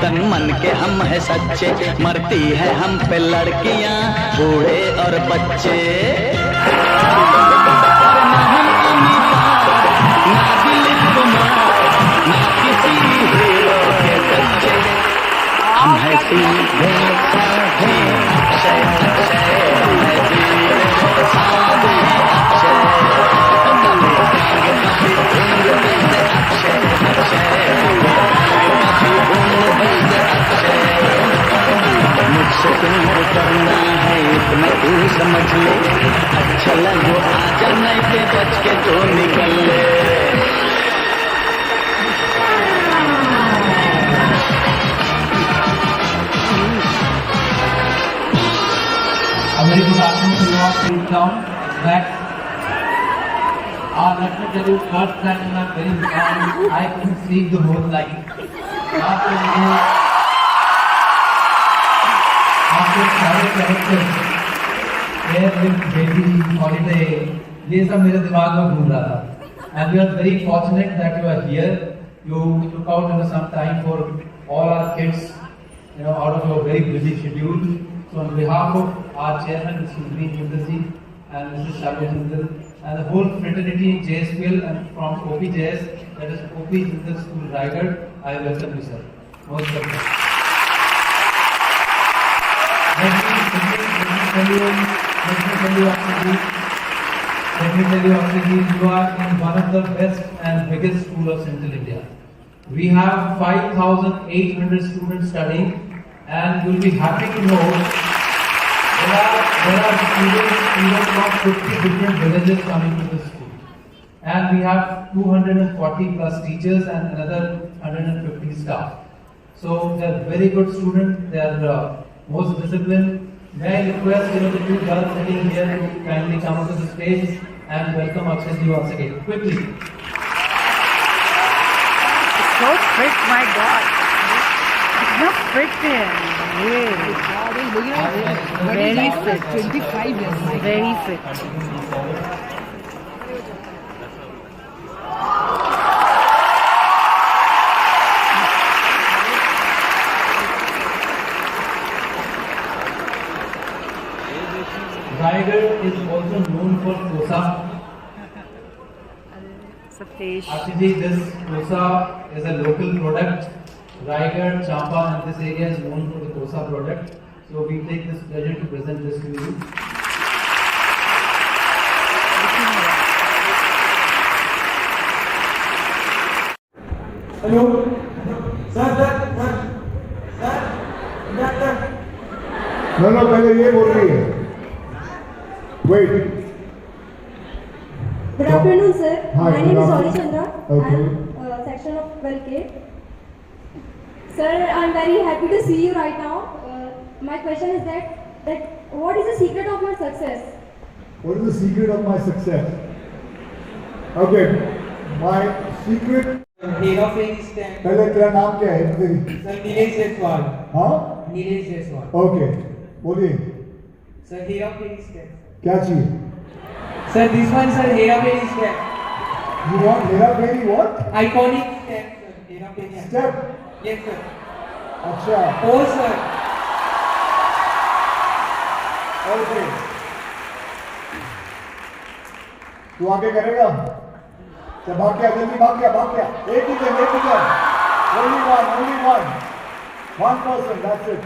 तन मन के हम है सच्चे, मरती है हम पे लड़कियां बूढ़े और बच्चे। ना हम अमिताभ, ना दिलीप कुमार, ना किसी हीरो के सच्चे, हम है सीधे साधे अक्षय अक्षय, हम है सीधे साधे अक्षय, कभी कांग कभी ढूंढ दे अक्षय अक्षय, कभी ढूंढ दे अक्षय। मुझसे तुमको करना है इतना तू समझ ले, अच्छा लगो आजा नहीं के बच के तो निकल ले। A very good afternoon to you all. Please down that. Let me tell you first that in a very I can see the whole line. After सारे characters, Air with Baby, Holiday, ये सब मेरे दिमाग में घूम रहा था. And we are very fortunate that you are here. You took out some time for all our kids, out of your very busy schedule. So on behalf of our chairman, Mr. Green Jindal and Mrs. Akshay Jindal and the whole fraternity JSPL and from OPJS, that is OP Jindal School Raigarh, I welcome you, sir. Most welcome. Let me tell you, Akshay, you are in one of the best and biggest schools of Central India. We have 5,800 students studying, and you'll be happy to know there are students even from 50 different villages coming to this school. And we have 240 plus teachers and another 150 staff. So they are very good students, they are most disciplined. May I request the two girls sitting here to kindly come onto the stage and welcome Akshay ji once again. Quickly. So fit, my God. Not fit in. Very fit. 25 years. Very fit. Raigarh is also known for dosa. Akshay ji, this dosa is a local product. Raigarh, Champa and this area is known for the dosa product. So we take this pleasure to present this to you. Hello? Sir. No, पहले ये बोल रही है. Wait. Good afternoon, sir. Hi, My name is good Oli Chandra. Okay. I'm section of 12K. Sir, I'm very happy to see you right now. My question is that what is the secret of your success? What is the secret of my success? Okay, my secret. Hero Fairy Stand. पहले तेरा नाम क्या है? Sir, Nilesh Jaiswal. हाँ? Nilesh Jaiswal. Okay, बोलिए. Sir, Hero Fairy Stand. क्या चाहिए? Sir, this one, sir, Hero Fairy Stand. You want Hera Fairy what? Iconic step, sir. Hero Fairy Stand. Step. Yes, sir. अच्छा. Oh, sir. Okay. तू आगे करेगा? चल भाग क्या जल्दी भाग क्या एक ही जन only one person, that's it.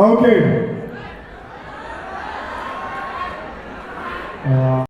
Okay.